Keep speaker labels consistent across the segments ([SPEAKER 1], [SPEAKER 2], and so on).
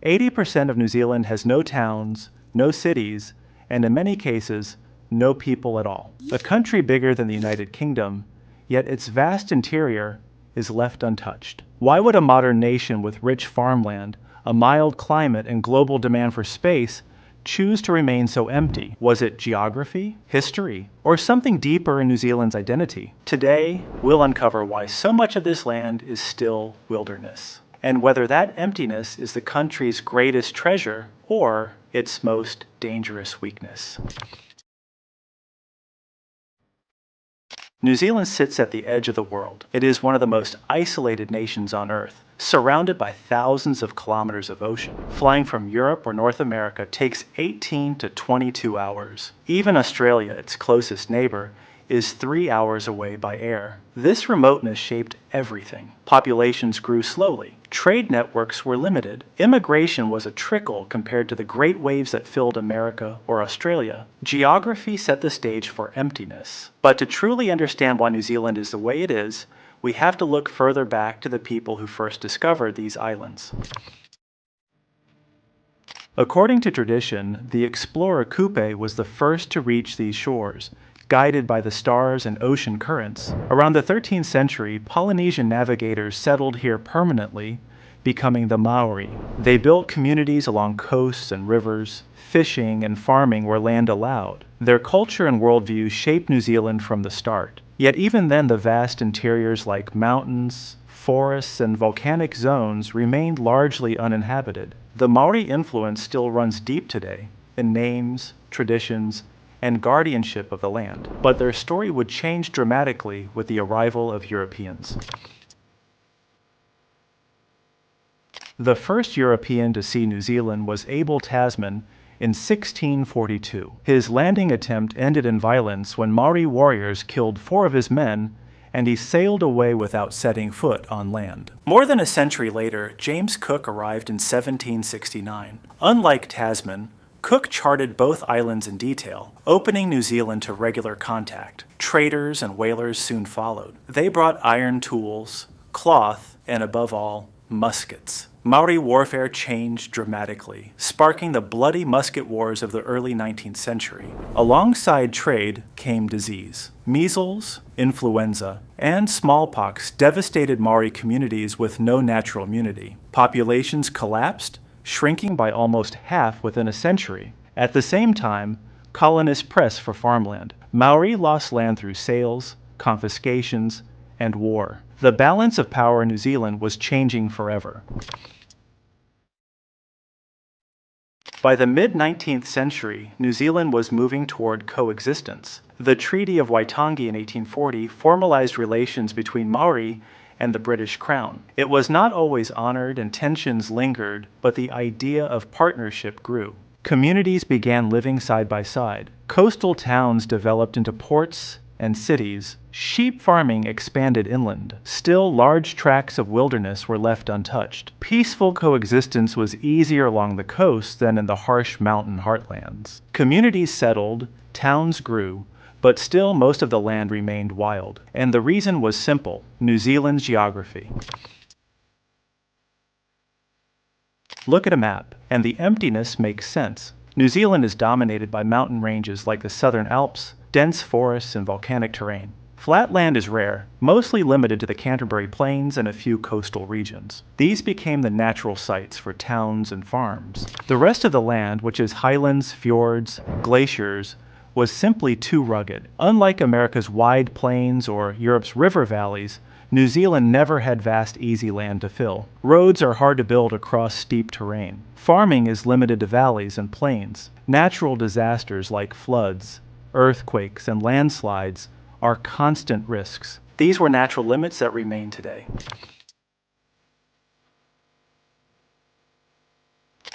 [SPEAKER 1] 80% of New Zealand has no towns, no cities, and in many cases, no people at all. A country bigger than the United Kingdom, yet its vast interior is left untouched. Why would a modern nation with rich farmland, a mild climate, and global demand for space choose to remain so empty? Was it geography, history, or something deeper in New Zealand's identity? Today, we'll uncover why so much of this land is still wilderness, and whether that emptiness is the country's greatest treasure or its most dangerous weakness. New Zealand sits at the edge of the world. It is one of the most isolated nations on Earth, surrounded by thousands of kilometers of ocean. Flying from Europe or North America takes 18 to 22 hours. Even Australia, its closest neighbor, is 3 hours away by air. This remoteness shaped everything. Populations grew slowly. Trade networks were limited. Immigration was a trickle compared to the great waves that filled America or Australia. Geography set the stage for emptiness. But to truly understand why New Zealand is the way it is, we have to look further back to the people who first discovered these islands. According to tradition, the explorer Kupe was the first to reach these shores, guided by the stars and ocean currents. Around the 13th century, Polynesian navigators settled here permanently, becoming the Maori. They built communities along coasts and rivers, fishing and farming where land allowed. Their culture and worldview shaped New Zealand from the start. Yet even then, the vast interiors like mountains, forests, and volcanic zones remained largely uninhabited. The Maori influence still runs deep today in names, traditions, and guardianship of the land, but their story would change dramatically with the arrival of Europeans. The first European to see New Zealand was Abel Tasman in 1642. His landing attempt ended in violence when Maori warriors killed 4 of his men, and he sailed away without setting foot on land. More than a century later, James Cook arrived in 1769. Unlike Tasman, Cook charted both islands in detail, opening New Zealand to regular contact. Traders and whalers soon followed. They brought iron tools, cloth, and above all, muskets. Maori warfare changed dramatically, sparking the bloody musket wars of the early 19th century. Alongside trade came disease. Measles, influenza, and smallpox devastated Maori communities with no natural immunity. Populations collapsed, shrinking by almost half within a century. At the same time, colonists pressed for farmland. Maori lost land through sales, confiscations, and war. The balance of power in New Zealand was changing forever. By the mid-19th century, New Zealand was moving toward coexistence. The Treaty of Waitangi in 1840 formalized relations between Maori and the British Crown. It was not always honored and tensions lingered, but the idea of partnership grew. Communities began living side by side. Coastal towns developed into ports and cities. Sheep farming expanded inland. Still, large tracts of wilderness were left untouched. Peaceful coexistence was easier along the coast than in the harsh mountain heartlands. Communities settled, towns grew, but still most of the land remained wild. And the reason was simple: New Zealand's geography. Look at a map, and the emptiness makes sense. New Zealand is dominated by mountain ranges like the Southern Alps, dense forests, and volcanic terrain. Flat land is rare, mostly limited to the Canterbury Plains and a few coastal regions. These became the natural sites for towns and farms. The rest of the land, which is highlands, fjords, glaciers, was simply too rugged. Unlike America's wide plains or Europe's river valleys, New Zealand never had vast, easy land to fill. Roads are hard to build across steep terrain. Farming is limited to valleys and plains. Natural disasters like floods, earthquakes, and landslides are constant risks. These were natural limits that remain today.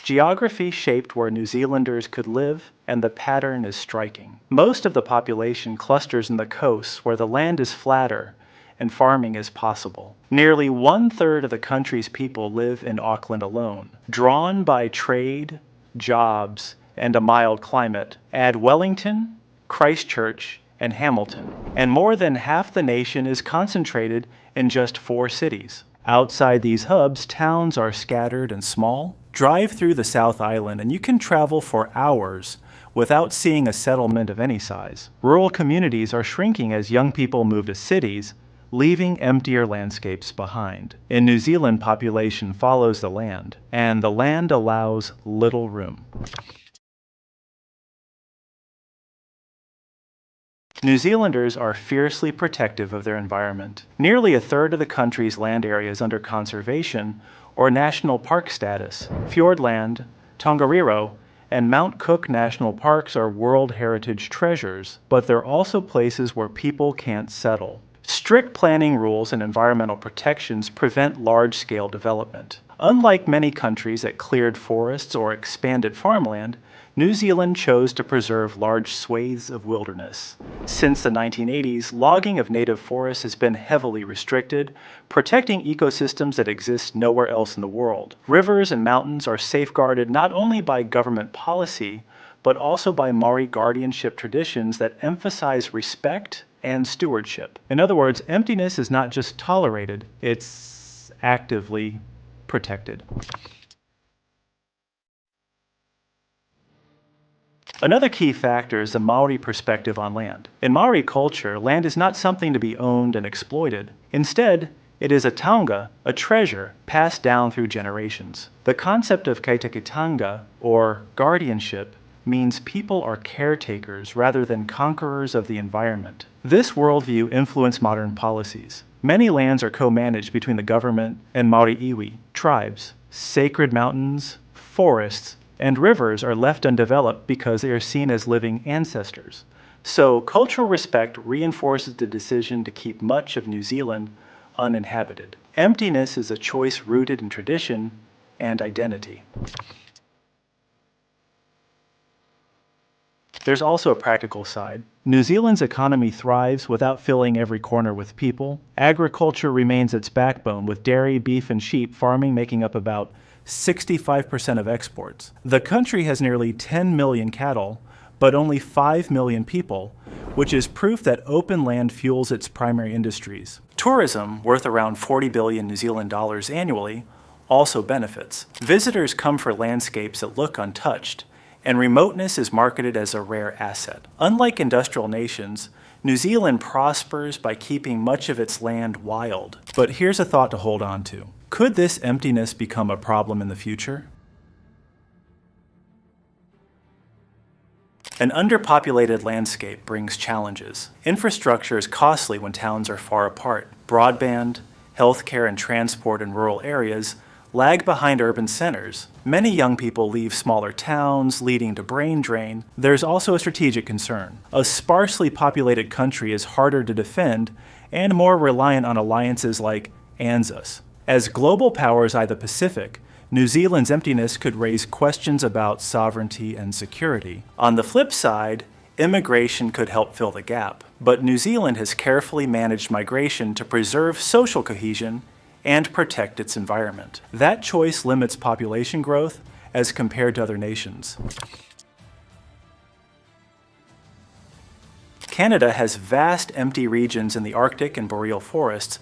[SPEAKER 1] Geography shaped where New Zealanders could live, and the pattern is striking. Most of the population clusters in the coasts where the land is flatter and farming is possible. Nearly 1/3 of the country's people live in Auckland alone. Drawn by trade, jobs, and a mild climate, add Wellington, Christchurch, and Hamilton. And more than half the nation is concentrated in just 4 cities. Outside these hubs, towns are scattered and small. Drive through the South Island and you can travel for hours without seeing a settlement of any size. Rural communities are shrinking as young people move to cities, leaving emptier landscapes behind. In New Zealand, population follows the land, and the land allows little room. New Zealanders are fiercely protective of their environment. Nearly a third of the country's land area is under conservation or national park status. Fiordland, Tongariro, and Mount Cook National Parks are World Heritage treasures, but they're also places where people can't settle. Strict planning rules and environmental protections prevent large-scale development. Unlike many countries that cleared forests or expanded farmland, New Zealand chose to preserve large swathes of wilderness. Since the 1980s, logging of native forests has been heavily restricted, protecting ecosystems that exist nowhere else in the world. Rivers and mountains are safeguarded not only by government policy, but also by Maori guardianship traditions that emphasize respect and stewardship. In other words, emptiness is not just tolerated, it's actively protected. Another key factor is the Maori perspective on land. In Maori culture, land is not something to be owned and exploited. Instead, it is a taonga, a treasure, passed down through generations. The concept of kaitekitanga, or guardianship, means people are caretakers rather than conquerors of the environment. This worldview influenced modern policies. Many lands are co-managed between the government and Maori iwi, tribes. Sacred mountains, forests, and rivers are left undeveloped because they are seen as living ancestors. So cultural respect reinforces the decision to keep much of New Zealand uninhabited. Emptiness is a choice rooted in tradition and identity. There's also a practical side. New Zealand's economy thrives without filling every corner with people. Agriculture remains its backbone, with dairy, beef, and sheep farming making up about 65% of exports. The country has nearly 10 million cattle, but only 5 million people, which is proof that open land fuels its primary industries. Tourism, worth around 40 billion New Zealand dollars annually, also benefits. Visitors come for landscapes that look untouched, and remoteness is marketed as a rare asset. Unlike industrial nations, New Zealand prospers by keeping much of its land wild. But here's a thought to hold on to. Could this emptiness become a problem in the future? An underpopulated landscape brings challenges. Infrastructure is costly when towns are far apart. Broadband, healthcare, and transport in rural areas lag behind urban centers. Many young people leave smaller towns, leading to brain drain. There's also a strategic concern. A sparsely populated country is harder to defend and more reliant on alliances like ANZUS. As global powers eye the Pacific, New Zealand's emptiness could raise questions about sovereignty and security. On the flip side, immigration could help fill the gap. But New Zealand has carefully managed migration to preserve social cohesion and protect its environment. That choice limits population growth as compared to other nations. Canada has vast empty regions in the Arctic and boreal forests,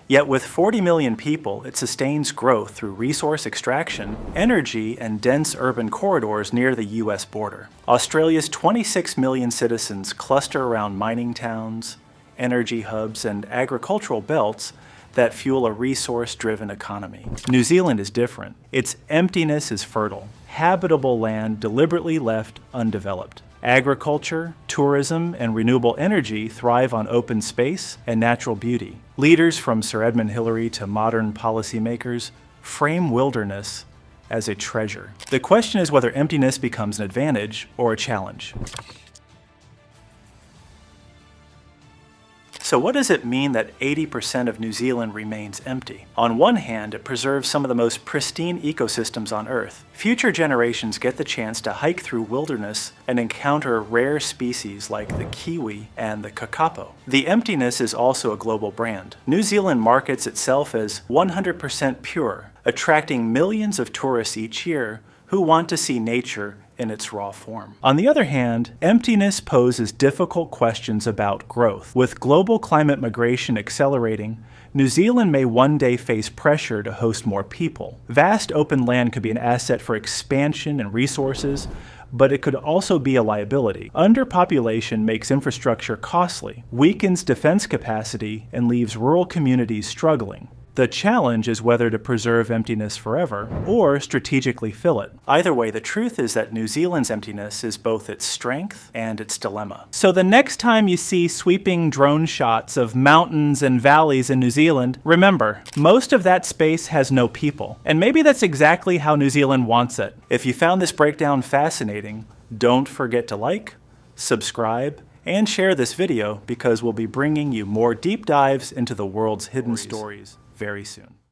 [SPEAKER 1] yet with 40 million people, it sustains growth through resource extraction, energy, and dense urban corridors near the US border. Australia's 26 million citizens cluster around mining towns, energy hubs, and agricultural belts that fuel a resource-driven economy. New Zealand is different. Its emptiness is fertile, habitable land deliberately left undeveloped. Agriculture, tourism, and renewable energy thrive on open space and natural beauty. Leaders from Sir Edmund Hillary to modern policymakers frame wilderness as a treasure. The question is whether emptiness becomes an advantage or a challenge. So what does it mean that 80% of New Zealand remains empty? On one hand, it preserves some of the most pristine ecosystems on Earth. Future generations get the chance to hike through wilderness and encounter rare species like the kiwi and the kakapo. The emptiness is also a global brand. New Zealand markets itself as 100% pure, attracting millions of tourists each year who want to see nature in its raw form. On the other hand, emptiness poses difficult questions about growth. With global climate migration accelerating, New Zealand may one day face pressure to host more people. Vast open land could be an asset for expansion and resources, but it could also be a liability. Underpopulation makes infrastructure costly, weakens defense capacity, and leaves rural communities struggling. The challenge is whether to preserve emptiness forever or strategically fill it. Either way, the truth is that New Zealand's emptiness is both its strength and its dilemma. So the next time you see sweeping drone shots of mountains and valleys in New Zealand, remember, most of that space has no people. And maybe that's exactly how New Zealand wants it. If you found this breakdown fascinating, don't forget to like, subscribe, and share this video because we'll be bringing you more deep dives into the world's hidden stories very soon.